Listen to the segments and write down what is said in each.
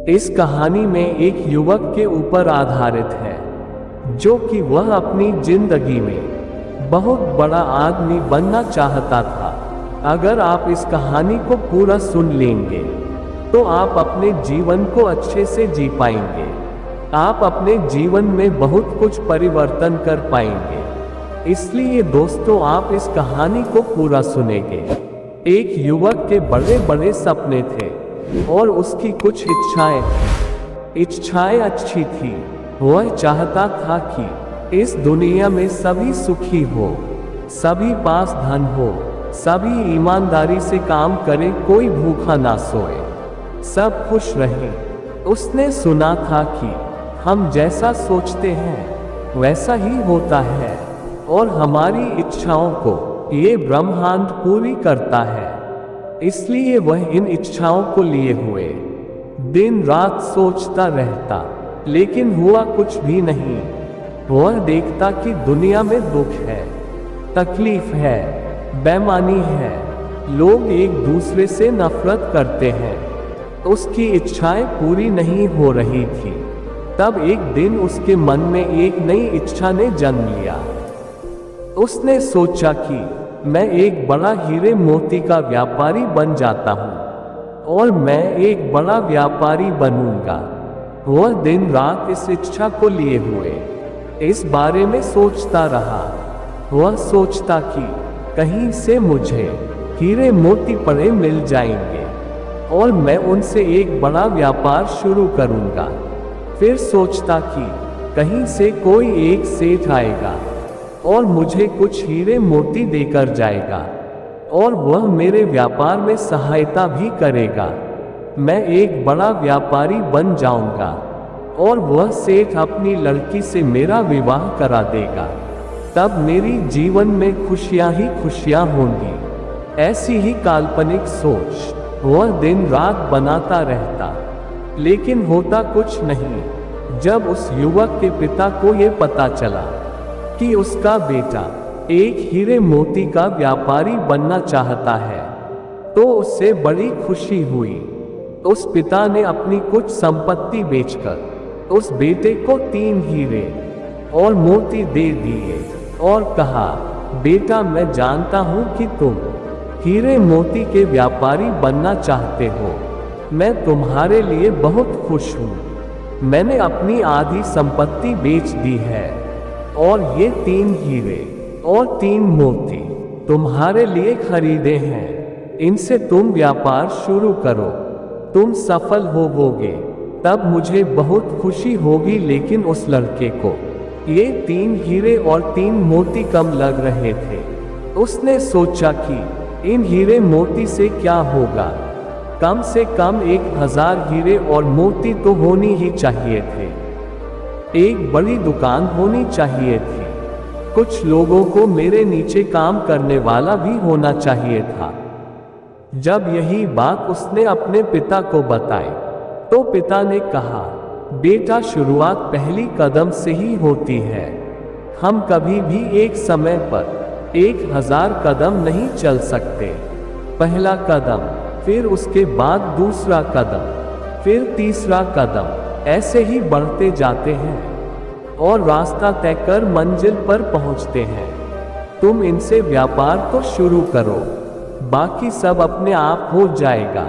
इस कहानी में एक युवक के ऊपर आधारित है, जो कि वह अपनी जिंदगी में बहुत बड़ा आदमी बनना चाहता था। अगर आप इस कहानी को पूरा सुन लेंगे तो आप अपने जीवन को अच्छे से जी पाएंगे। आप अपने जीवन में बहुत कुछ परिवर्तन कर पाएंगे। इसलिए दोस्तों, आप इस कहानी को पूरा सुनेंगे। एक युवक के बड़े बड़े सपने थे और उसकी कुछ इच्छाएं अच्छी थी। वह चाहता था कि इस दुनिया में सभी सुखी हो, सभी पास धन हो, सभी ईमानदारी से काम करें, कोई भूखा ना सोए, सब खुश रहें। उसने सुना था कि हम जैसा सोचते हैं वैसा ही होता है और हमारी इच्छाओं को ये ब्रह्मांड पूरी करता है। इसलिए वह इन इच्छाओं को लिए हुए दिन रात सोचता रहता, लेकिन हुआ कुछ भी नहीं। वह देखता कि दुनिया में दुख है, तकलीफ है, बेईमानी है, लोग एक दूसरे से नफरत करते हैं। उसकी इच्छाएं पूरी नहीं हो रही थी। तब एक दिन उसके मन में एक नई इच्छा ने जन्म लिया। उसने सोचा कि मैं एक बड़ा हीरे मोती का व्यापारी बन जाता हूँ और मैं एक बड़ा व्यापारी बनूंगा। वह दिन रात इस इच्छा को लिए हुए इस बारे में सोचता रहा। वह सोचता कि कहीं से मुझे हीरे मोती पड़े मिल जाएंगे और मैं उनसे एक बड़ा व्यापार शुरू करूंगा। फिर सोचता कि कहीं से कोई एक सेठ आएगा और मुझे कुछ हीरे मोती देकर जाएगा और वह मेरे व्यापार में सहायता भी करेगा। मैं एक बड़ा व्यापारी बन जाऊंगा और वह सेठ अपनी लड़की से मेरा विवाह करा देगा। तब मेरी जीवन में खुशियां ही खुशियां होंगी। ऐसी ही काल्पनिक सोच वह दिन रात बनाता रहता, लेकिन होता कुछ नहीं। जब उस युवक के पिता को यह पता चला कि उसका बेटा एक हीरे मोती का व्यापारी बनना चाहता है, तो उससे बड़ी खुशी हुई। उस पिता ने अपनी कुछ संपत्ति बेचकर उस बेटे को 3 हीरे और मोती दे दिए और कहा, बेटा, मैं जानता हूं कि तुम हीरे मोती के व्यापारी बनना चाहते हो। मैं तुम्हारे लिए बहुत खुश हूँ। मैंने अपनी आधी संपत्ति बेच दी है और ये 3 हीरे और 3 मोती तुम्हारे लिए खरीदे हैं। इनसे तुम व्यापार शुरू करो, तुम सफल होवोगे, तब मुझे बहुत खुशी होगी। लेकिन उस लड़के को ये 3 हीरे और 3 मोती कम लग रहे थे। उसने सोचा कि इन हीरे मोती से क्या होगा, कम से कम 1000 हीरे और मोती तो होनी ही चाहिए थे। एक बड़ी दुकान होनी चाहिए थी। कुछ लोगों को मेरे नीचे काम करने वाला भी होना चाहिए था। जब यही बात उसने अपने पिता को बताई, तो पिता ने कहा, बेटा, शुरुआत पहली कदम से ही होती है। हम कभी भी एक समय पर 1000 कदम नहीं चल सकते। पहला कदम, फिर उसके बाद दूसरा कदम, फिर तीसरा कदम, ऐसे ही बढ़ते जाते हैं और रास्ता तय कर मंजिल पर पहुंचते हैं। तुम इनसे व्यापार तो शुरू करो, बाकी सब अपने आप हो जाएगा।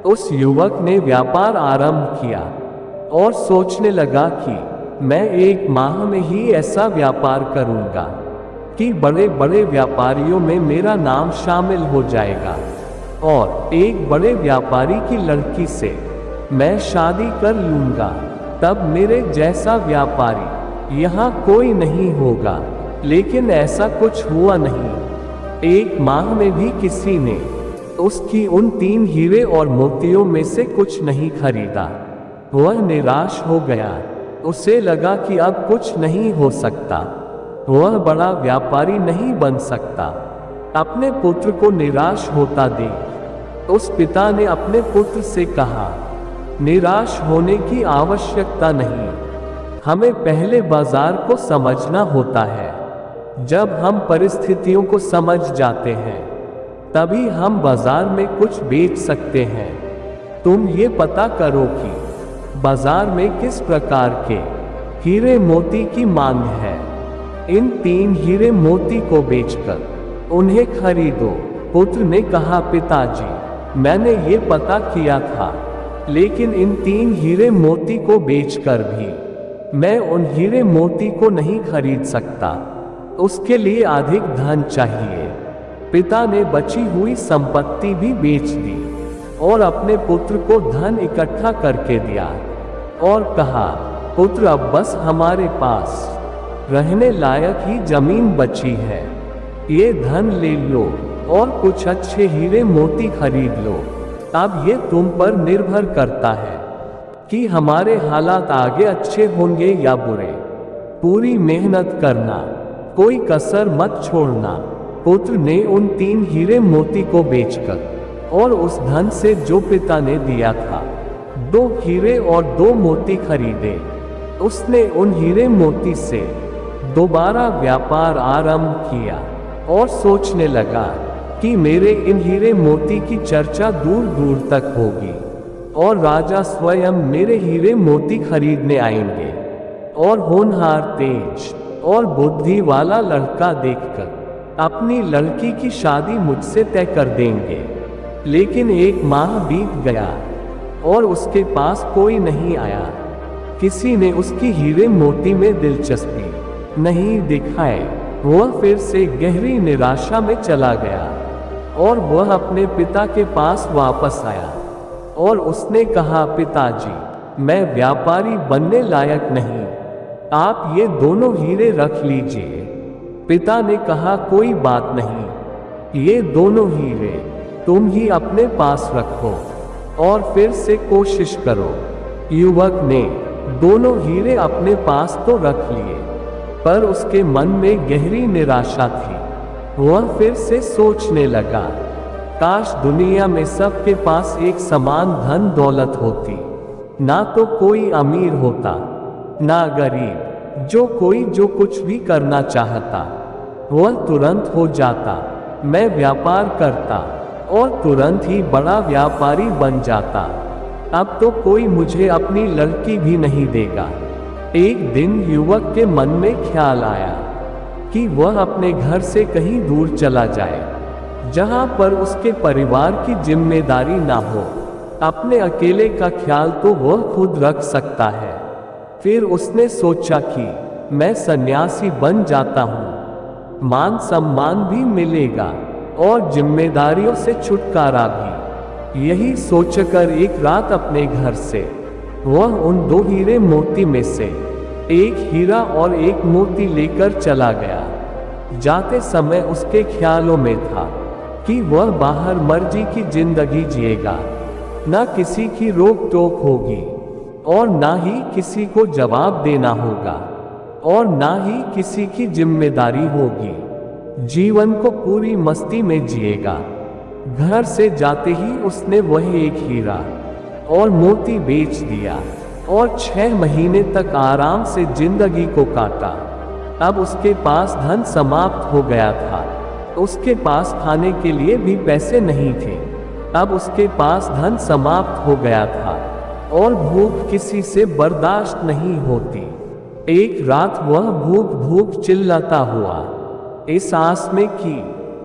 उस युवक ने व्यापार आरंभ किया और सोचने लगा कि मैं 1 माह में ही ऐसा व्यापार करूंगा कि बड़े बड़े व्यापारियों में मेरा नाम शामिल हो जाएगा और एक बड़े व्यापारी की लड़की से मैं शादी कर लूंगा। तब मेरे जैसा व्यापारी यहाँ कोई नहीं होगा। लेकिन ऐसा कुछ हुआ नहीं। 1 माह में भी किसी ने उसकी उन 3 हीरे और मोतियों में से कुछ नहीं खरीदा। वह निराश हो गया। उसे लगा कि अब कुछ नहीं हो सकता, वह बड़ा व्यापारी नहीं बन सकता। अपने पुत्र को निराश होता देख उस पिता ने अपने पुत्र से कहा, निराश होने की आवश्यकता नहीं, हमें पहले बाजार को समझना होता है। जब हम परिस्थितियों को समझ जाते हैं, तभी हम बाजार में कुछ बेच सकते हैं। तुम ये पता करो कि बाजार में किस प्रकार के हीरे मोती की मांग है। इन 3 हीरे मोती को बेचकर उन्हें खरीदो। पुत्र ने कहा, पिताजी, मैंने ये पता किया था, लेकिन इन 3 हीरे मोती को बेचकर भी मैं उन हीरे मोती को नहीं खरीद सकता। उसके लिए अधिक धन चाहिए। पिता ने बची हुई संपत्ति भी बेच दी और अपने पुत्र को धन इकट्ठा करके दिया और कहा, पुत्र, अब बस हमारे पास रहने लायक ही जमीन बची है। ये धन ले लो और कुछ अच्छे हीरे मोती खरीद लो। अब ये तुम पर निर्भर करता है कि हमारे हालात आगे अच्छे होंगे या बुरे। पूरी मेहनत करना, कोई कसर मत छोड़ना। पुत्र ने उन 3 हीरे मोती को बेचकर और उस धन से जो पिता ने दिया था 2 हीरे और 2 मोती खरीदे। उसने उन हीरे मोती से दोबारा व्यापार आरंभ किया और सोचने लगा कि मेरे इन हीरे मोती की चर्चा दूर दूर तक होगी और राजा स्वयं मेरे हीरे मोती खरीदने आएंगे और होनहार, तेज और बुद्धि वाला लड़का देखकर अपनी लड़की की शादी मुझसे तय कर देंगे। लेकिन 1 माह बीत गया और उसके पास कोई नहीं आया। किसी ने उसकी हीरे मोती में दिलचस्पी नहीं दिखाई। वह फिर से गहरी निराशा में चला गया और वह अपने पिता के पास वापस आया और उसने कहा, पिताजी, मैं व्यापारी बनने लायक नहीं, आप ये दोनों हीरे रख लीजिए। पिता ने कहा, कोई बात नहीं, ये दोनों हीरे तुम ही अपने पास रखो और फिर से कोशिश करो। युवक ने दोनों हीरे अपने पास तो रख लिए, पर उसके मन में गहरी निराशा थी। वह फिर से सोचने लगा, काश दुनिया में सबके पास एक समान धन दौलत होती। ना तो कोई अमीर होता, ना गरीब। जो कुछ भी करना चाहता वह तुरंत हो जाता। मैं व्यापार करता और तुरंत ही बड़ा व्यापारी बन जाता। अब तो कोई मुझे अपनी लड़की भी नहीं देगा। एक दिन युवक के मन में ख्याल आया कि वह अपने घर से कहीं दूर चला जाए, जहां पर उसके परिवार की जिम्मेदारी ना हो। अपने अकेले का ख्याल तो वह खुद रख सकता है। फिर उसने सोचा कि मैं सन्यासी बन जाता हूँ, मान सम्मान भी मिलेगा और जिम्मेदारियों से छुटकारा भी। यही सोचकर एक रात अपने घर से वह उन 2 हीरे मोती में से एक हीरा और एक मोती लेकर चला गया। जाते समय उसके ख्यालों में था कि वह बाहर मर्जी की जिंदगी जिएगा, ना किसी की रोक टोक होगी और ना ही किसी को जवाब देना होगा और ना ही किसी की जिम्मेदारी होगी। जीवन को पूरी मस्ती में जिएगा। घर से जाते ही उसने वह एक हीरा और मोती बेच दिया और 6 महीने तक आराम से जिंदगी को काटा। अब उसके पास धन समाप्त हो गया था। उसके पास खाने के लिए भी पैसे नहीं थे। अब उसके पास धन समाप्त हो गया था और भूख किसी से बर्दाश्त नहीं होती। एक रात वह भूख भूख चिल्लाता हुआ इस आस में कि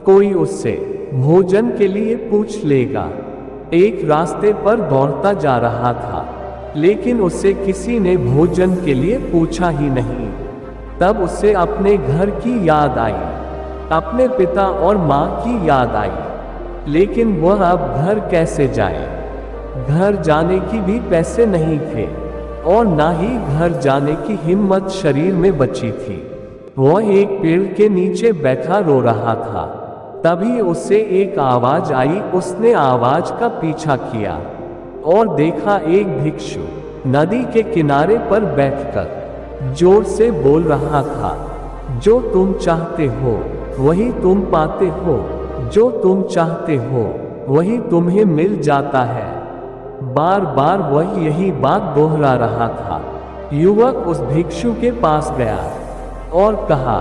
कोई उससे भोजन के लिए पूछ लेगा, एक रास्ते पर दौड़ता जा रहा था, लेकिन उसे किसी ने भोजन के लिए पूछा ही नहीं। तब उसे अपने घर की याद आई, अपने पिता और माँ की याद आई। लेकिन वह अब घर कैसे जाए? घर जाने की भी पैसे नहीं थे और ना ही घर जाने की हिम्मत शरीर में बची थी। वह एक पेड़ के नीचे बैठा रो रहा था। तभी उसे एक आवाज आई। उसने आवाज का पीछा किया और देखा एक भिक्षु नदी के किनारे पर बैठकर जोर से बोल रहा था, जो तुम चाहते हो वही तुम पाते हो, जो तुम चाहते हो वही तुम्हें मिल जाता है। बार बार वह यही बात दोहरा रहा था। युवक उस भिक्षु के पास गया और कहा,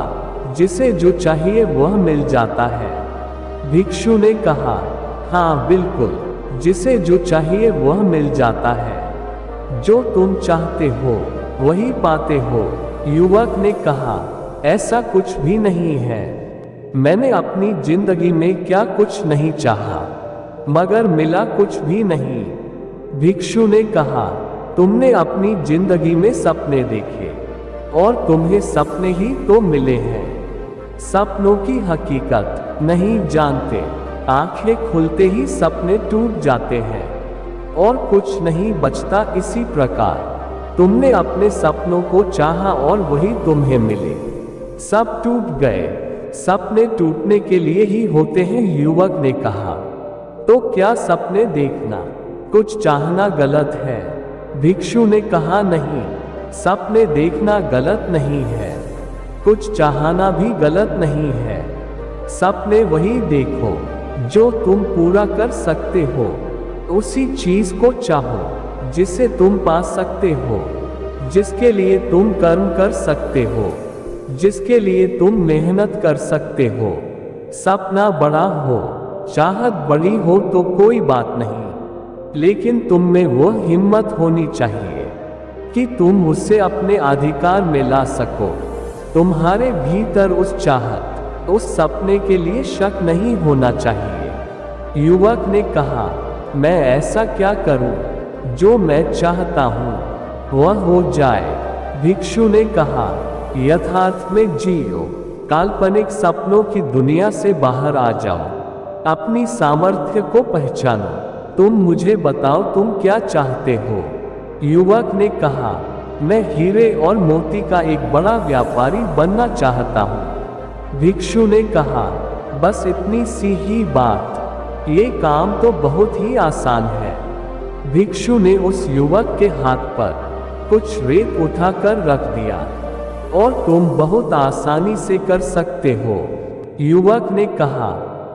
जिसे जो चाहिए वह मिल जाता है। भिक्षु ने कहा, हाँ बिल्कुल, जिसे जो चाहिए वह मिल जाता है। जो तुम चाहते हो वही पाते हो। युवक ने कहा, ऐसा कुछ भी नहीं है। मैंने अपनी जिंदगी में क्या कुछ नहीं चाहा, मगर मिला कुछ भी नहीं। भिक्षु ने कहा, तुमने अपनी जिंदगी में सपने देखे और तुम्हें सपने ही तो मिले हैं। सपनों की हकीकत नहीं जानते। आंखें खुलते ही सपने टूट जाते हैं और कुछ नहीं बचता। इसी प्रकार तुमने अपने सपनों को चाहा और वही तुम्हें मिले। सब टूट गए। सपने टूटने के लिए ही होते हैं। युवक ने कहा, तो क्या सपने देखना कुछ चाहना गलत है? भिक्षु ने कहा, नहीं, सपने देखना गलत नहीं है, कुछ चाहना भी गलत नहीं है। सपने वही देखो जो तुम पूरा कर सकते हो। उसी चीज को चाहो जिसे तुम पा सकते हो, जिसके लिए तुम कर्म कर सकते हो, जिसके लिए तुम मेहनत कर सकते हो। सपना बड़ा हो, चाहत बड़ी हो तो कोई बात नहीं, लेकिन तुम में वो हिम्मत होनी चाहिए कि तुम उसे अपने अधिकार में ला सको। तुम्हारे भीतर उस चाहत, उस सपने के लिए शक नहीं होना चाहिए। युवक ने कहा, मैं ऐसा क्या करूं जो मैं चाहता हूं वह हो जाए? भिक्षु ने कहा, यथार्थ में जियो, काल्पनिक सपनों की दुनिया से बाहर आ जाओ, अपनी सामर्थ्य को पहचानो। तुम मुझे बताओ, तुम क्या चाहते हो? युवक ने कहा, मैं हीरे और मोती का एक बड़ा व्यापारी बनना चाहता हूँ। भिक्षु ने कहा, बस इतनी सी ही बात? ये काम तो बहुत ही आसान है। भिक्षु ने उस युवक के हाथ पर कुछ रेत उठाकर रख दिया, और तुम बहुत आसानी से कर सकते हो। युवक ने कहा,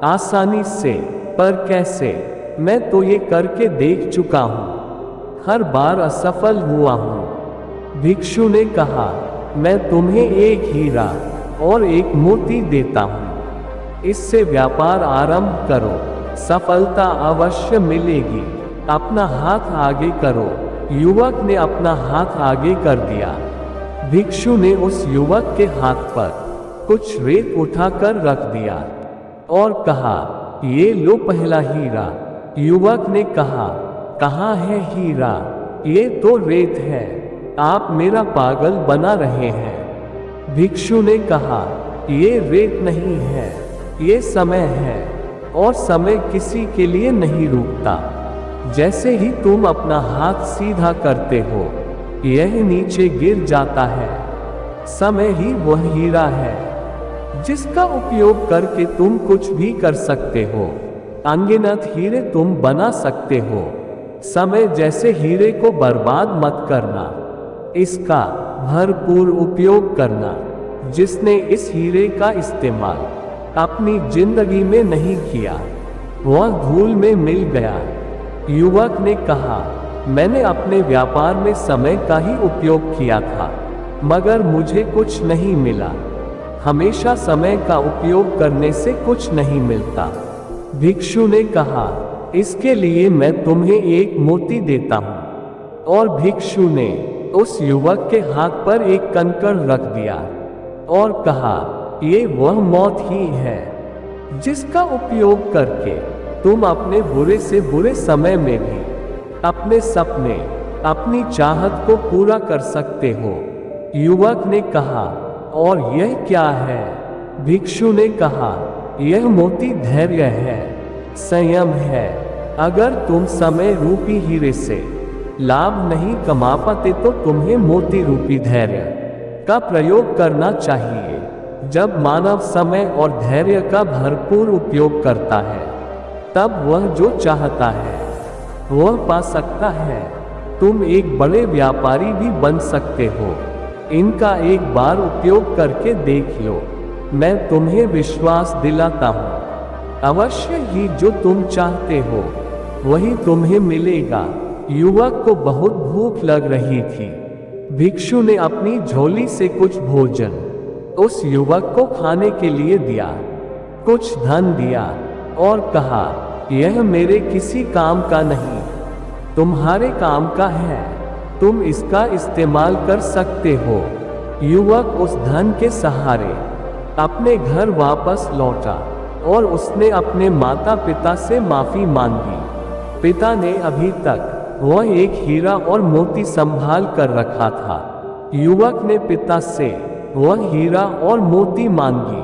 आसानी से? पर कैसे? मैं तो ये करके देख चुका हूँ, हर बार असफल हुआ हूँ। भिक्षु ने कहा, मैं तुम्हें एक हीरा और एक मोती देता हूँ, इससे व्यापार आरंभ करो, सफलता अवश्य मिलेगी। अपना हाथ आगे करो। युवक ने अपना हाथ आगे कर दिया। भिक्षु ने उस युवक के हाथ पर कुछ रेत उठाकर रख दिया और कहा, ये लो पहला हीरा। युवक ने कहा, कहाँ है हीरा? ये तो रेत है, आप मेरा पागल बना रहे हैं। भिक्षु ने कहा, ये रेत नहीं है, ये समय है, और समय किसी के लिए नहीं रुकता। जैसे ही तुम अपना हाथ सीधा करते हो, यह नीचे गिर जाता है। समय ही वह हीरा है जिसका उपयोग करके तुम कुछ भी कर सकते हो। अनगिनत हीरे तुम बना सकते हो। समय जैसे हीरे को बर्बाद मत करना, इसका भरपूर उपयोग करना। जिसने इस हीरे का इस्तेमाल अपनी जिंदगी में नहीं किया, वह धूल में मिल गया। युवक ने कहा, मैंने अपने व्यापार में समय का ही उपयोग किया था, मगर मुझे कुछ नहीं मिला। हमेशा समय का उपयोग करने से कुछ नहीं मिलता। भिक्षु ने कहा, इसके लिए मैं तुम्हें एक मोती देता हूँ। और भिक्षु ने उस युवक के हाथ पर एक कंकड़ रख दिया और कहा, ये वह मौत ही है जिसका उपयोग करके तुम अपने बुरे से बुरे समय में भी अपने सपने, अपनी चाहत को पूरा कर सकते हो। युवक ने कहा, और यह क्या है? भिक्षु ने कहा, यह मोती धैर्य है, संयम है। अगर तुम समय रूपी हीरे से लाभ नहीं कमा पाते तो तुम्हें मोती रूपी धैर्य का प्रयोग करना चाहिए। जब मानव समय और धैर्य का भरपूर उपयोग करता है, तब वह जो चाहता है वह पा सकता है। तुम एक बड़े व्यापारी भी बन सकते हो। इनका एक बार उपयोग करके देख लो, मैं तुम्हें विश्वास दिलाता हूँ, अवश्य ही जो तुम चाहते हो वही तुम्हें मिलेगा। युवक को बहुत भूख लग रही थी। भिक्षु ने अपनी झोली से कुछ भोजन उस युवक को खाने के लिए दिया, कुछ धन दिया और कहा, यह मेरे किसी काम का नहीं, तुम्हारे काम का है। तुम इसका इस्तेमाल कर सकते हो। युवक उस धन के सहारे अपने घर वापस लौटा और उसने अपने माता पिता से माफी मांगी। पिता ने अभी तक वह एक हीरा और मोती संभाल कर रखा था। युवक ने पिता से वह हीरा और मोती मांगी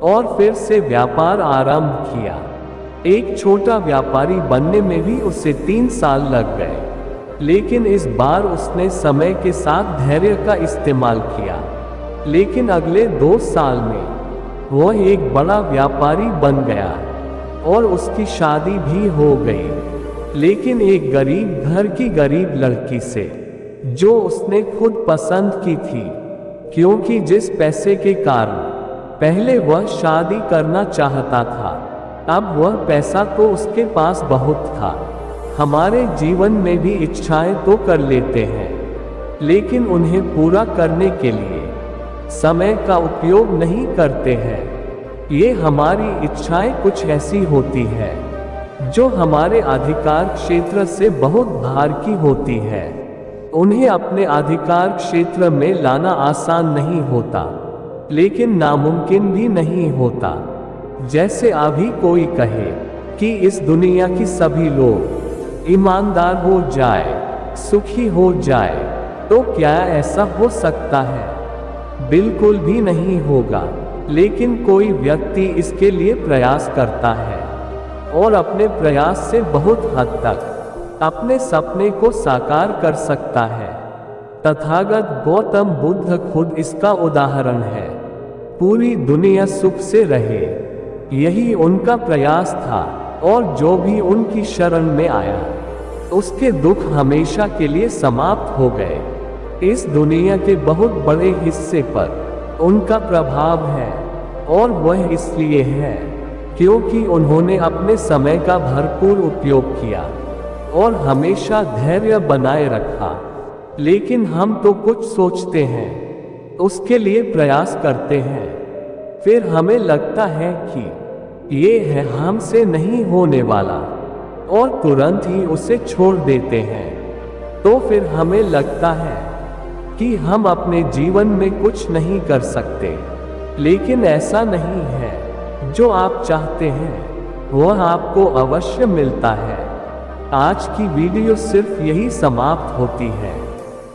और फिर से व्यापार आरंभ किया। एक छोटा व्यापारी बनने में भी उसे 3 साल लग गए, लेकिन इस बार उसने समय के साथ धैर्य का इस्तेमाल किया। लेकिन अगले 2 साल में वह एक बड़ा व्यापारी बन गया और उसकी शादी भी हो गई, लेकिन एक गरीब घर की गरीब लड़की से, जो उसने खुद पसंद की थी, क्योंकि जिस पैसे के कारण पहले वह शादी करना चाहता था, अब वह पैसा तो उसके पास बहुत था। हमारे जीवन में भी इच्छाएं तो कर लेते हैं, लेकिन उन्हें पूरा करने के लिए समय का उपयोग नहीं करते हैं। ये हमारी इच्छाएं कुछ ऐसी होती है जो हमारे अधिकार क्षेत्र से बहुत बाहर की होती है। उन्हें अपने अधिकार क्षेत्र में लाना आसान नहीं होता, लेकिन नामुमकिन भी नहीं होता। जैसे अभी कोई कहे कि इस दुनिया की सभी लोग ईमानदार हो जाए, सुखी हो जाए, तो क्या ऐसा हो सकता है? बिल्कुल भी नहीं होगा। लेकिन कोई व्यक्ति इसके लिए प्रयास करता है और अपने प्रयास से बहुत हद तक अपने सपने को साकार कर सकता है। तथागत गौतम बुद्ध खुद इसका उदाहरण है। पूरी दुनिया सुख से रहे, यही उनका प्रयास था, और जो भी उनकी शरण में आया उसके दुख हमेशा के लिए समाप्त हो गए। इस दुनिया के बहुत बड़े हिस्से पर उनका प्रभाव है, और वह इसलिए है क्योंकि उन्होंने अपने समय का भरपूर उपयोग किया और हमेशा धैर्य बनाए रखा। लेकिन हम तो कुछ सोचते हैं, उसके लिए प्रयास करते हैं, फिर हमें लगता है कि ये है हमसे नहीं होने वाला, और तुरंत ही उसे छोड़ देते हैं। तो फिर हमें लगता है कि हम अपने जीवन में कुछ नहीं कर सकते। लेकिन ऐसा नहीं है। जो आप चाहते हैं वह आपको अवश्य मिलता है। आज की वीडियो सिर्फ यही समाप्त होती है।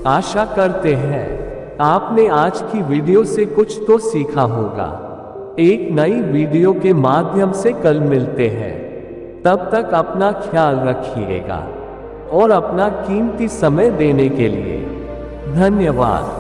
आशा करते हैं आपने आज की वीडियो से कुछ तो सीखा होगा। एक नई वीडियो के माध्यम से कल मिलते हैं। तब तक अपना ख्याल रखिएगा और अपना कीमती समय देने के लिए धन्यवाद।